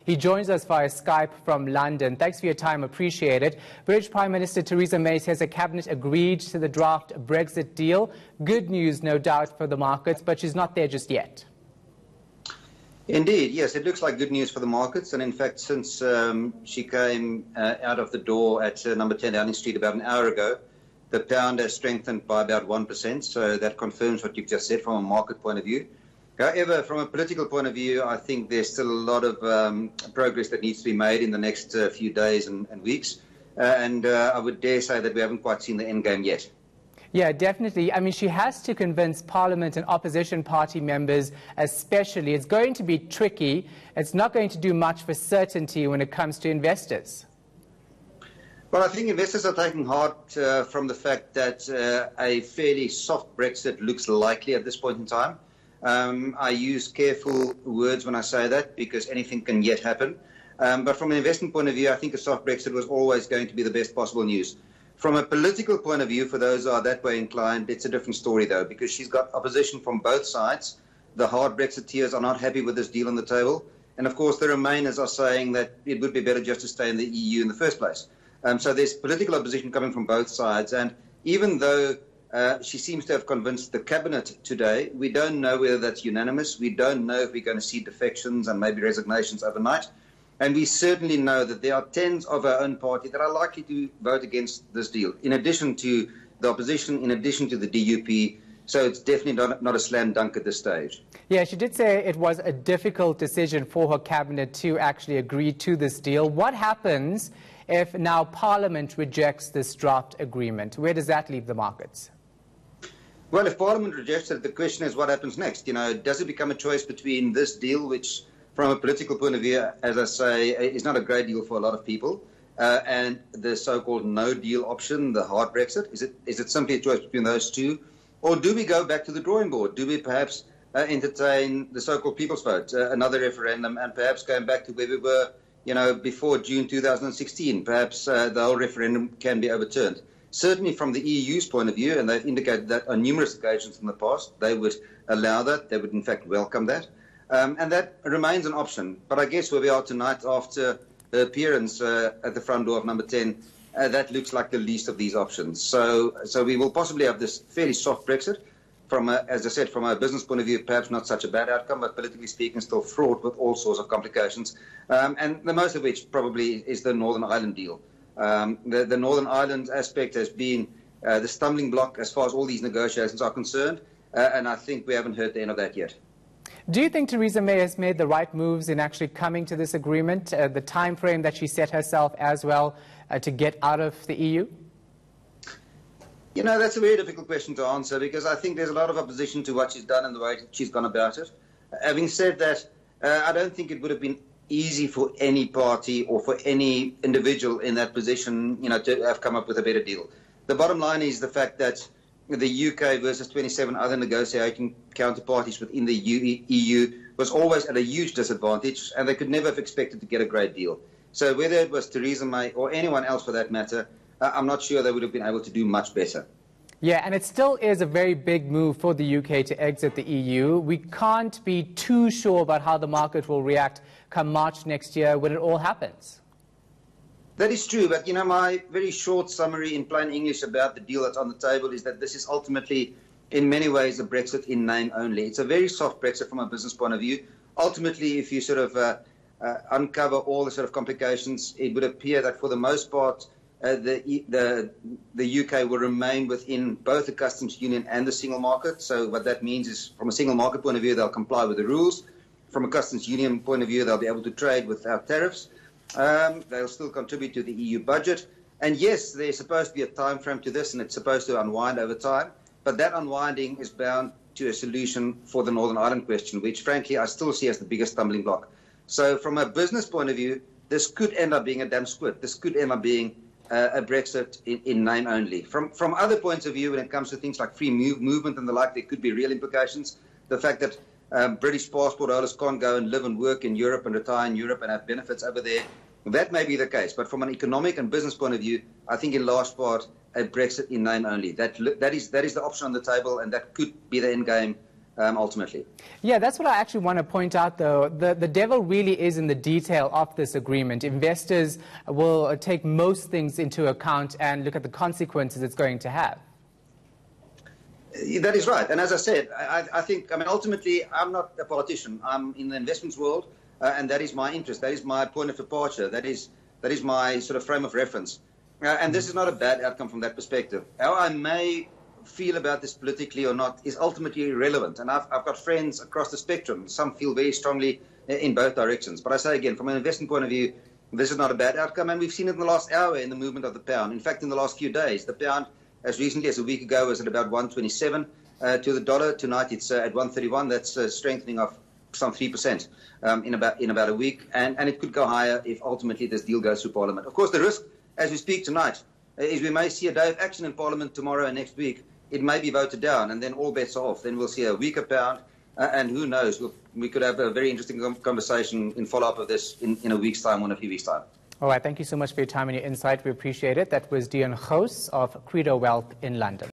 He joins us via Skype from London. Thanks for your time. Appreciate it. British Prime Minister Theresa May says the cabinet agreed to the draft Brexit deal. Good news, no doubt, for the markets, but she's not there just yet. Indeed, yes, it looks like good news for the markets. And in fact, since she came out of the door at number 10 Downing Street about an hour ago, the pound has strengthened by about 1%. So that confirms what you've just said from a market point of view. However, from a political point of view, I think there's still a lot of progress that needs to be made in the next few days and weeks. I would dare say that we haven't quite seen the end game yet. Yeah, definitely. I mean, she has to convince Parliament and opposition party members especially. It's going to be tricky. It's not going to do much for certainty when it comes to investors. Well, I think investors are taking heart from the fact that a fairly soft Brexit looks likely at this point in time. I use careful words when I say that because anything can yet happen. But from an investment point of view, I think a soft Brexit was always going to be the best possible news. From a political point of view, for those who are that way inclined, it's a different story, though, because she's got opposition from both sides. The hard Brexiteers are not happy with this deal on the table. And, of course, the Remainers are saying that it would be better just to stay in the EU in the first place. So there's political opposition coming from both sides. And even though she seems to have convinced the cabinet today, we don't know whether that's unanimous. We don't know if we're going to see defections and maybe resignations overnight. And we certainly know that there are tens of our own party that are likely to vote against this deal, in addition to the opposition, in addition to the DUP. So it's definitely not a slam dunk at this stage. Yeah, she did say it was a difficult decision for her cabinet to actually agree to this deal. What happens if now Parliament rejects this draft agreement? Where does that leave the markets? Well, if Parliament rejects it, the question is what happens next? You know, does it become a choice between this deal, which from a political point of view, as I say, is not a great deal for a lot of people, and the so-called no-deal option, the hard Brexit? Is it simply a choice between those two? Or do we go back to the drawing board? Do we perhaps entertain the so-called people's vote, another referendum, and perhaps going back to where we were, you know, before June 2016? Perhaps the whole referendum can be overturned. Certainly from the EU's point of view, and they've indicated that on numerous occasions in the past, they would allow that. They would, in fact, welcome that. And that remains an option. But I guess where we are tonight after the appearance at the front door of number 10, that looks like the least of these options. So we will possibly have this fairly soft Brexit. As I said, from a business point of view, perhaps not such a bad outcome, but politically speaking, still fraught with all sorts of complications. And the most of which probably is the Northern Ireland deal. The Northern Ireland aspect has been the stumbling block as far as all these negotiations are concerned. And I think we haven't heard the end of that yet. Do you think Theresa May has made the right moves in actually coming to this agreement, the time frame that she set herself as well to get out of the EU? You know, that's a very difficult question to answer because I think there's a lot of opposition to what she's done and the way she's gone about it. Having said that, I don't think it would have been easy for any party or for any individual in that position, you know, to have come up with a better deal. The bottom line is the fact that the UK versus 27 other negotiating counterparties within the EU was always at a huge disadvantage, and they could never have expected to get a great deal. So whether it was Theresa May or anyone else for that matter, I'm not sure they would have been able to do much better. Yeah, and it still is a very big move for the UK to exit the EU. We can't be too sure about how the market will react come March next year when it all happens. That is true, but, you know, my very short summary in plain English about the deal that's on the table is that this is ultimately, in many ways, a Brexit in name only. It's a very soft Brexit from a business point of view. Ultimately, if you sort of uncover all the sort of complications, it would appear that for the most part, the UK will remain within both the customs union and the single market. So what that means is, from a single market point of view, they'll comply with the rules. From a customs union point of view, they'll be able to trade without tariffs. They'll still contribute to the EU budget. And yes, there's supposed to be a time frame to this, and it's supposed to unwind over time. But that unwinding is bound to a solution for the Northern Ireland question, which, frankly, I still see as the biggest stumbling block. So from a business point of view, this could end up being a damn squid. This could end up being a Brexit in name only. From other points of view, when it comes to things like free movement and the like, there could be real implications. The fact that British passport holders can't go and live and work in Europe and retire in Europe and have benefits over there, that may be the case. But from an economic and business point of view, I think in large part a Brexit in name only. That is the option on the table, and that could be the end game ultimately. Yeah, that's what I actually want to point out, though. The devil really is in the detail of this agreement. Investors will take most things into account and look at the consequences it's going to have. That is right. And as I said, I think, ultimately, I'm not a politician. I'm in the investments world, and that is my interest. That is my point of departure. That is my sort of frame of reference. And this is not a bad outcome from that perspective. How I may feel about this politically or not is ultimately irrelevant. And I've got friends across the spectrum. Some feel very strongly in both directions. But I say again, from an investment point of view, this is not a bad outcome. And we've seen it in the last hour in the movement of the pound. In fact, in the last few days, the pound, as recently as a week ago, was at about 127 to the dollar. Tonight, it's at 131. That's strengthening of some 3% in about a week. And it could go higher if ultimately this deal goes through Parliament. Of course, the risk, as we speak tonight, is we may see a day of action in Parliament tomorrow and next week. It may be voted down, and then all bets are off. Then we'll see a weaker pound, and who knows, we could have a very interesting conversation in follow-up of this in a week's time or in a few weeks' time. All right, thank you so much for your time and your insight. We appreciate it. That was Dion Gous of Credo Wealth in London.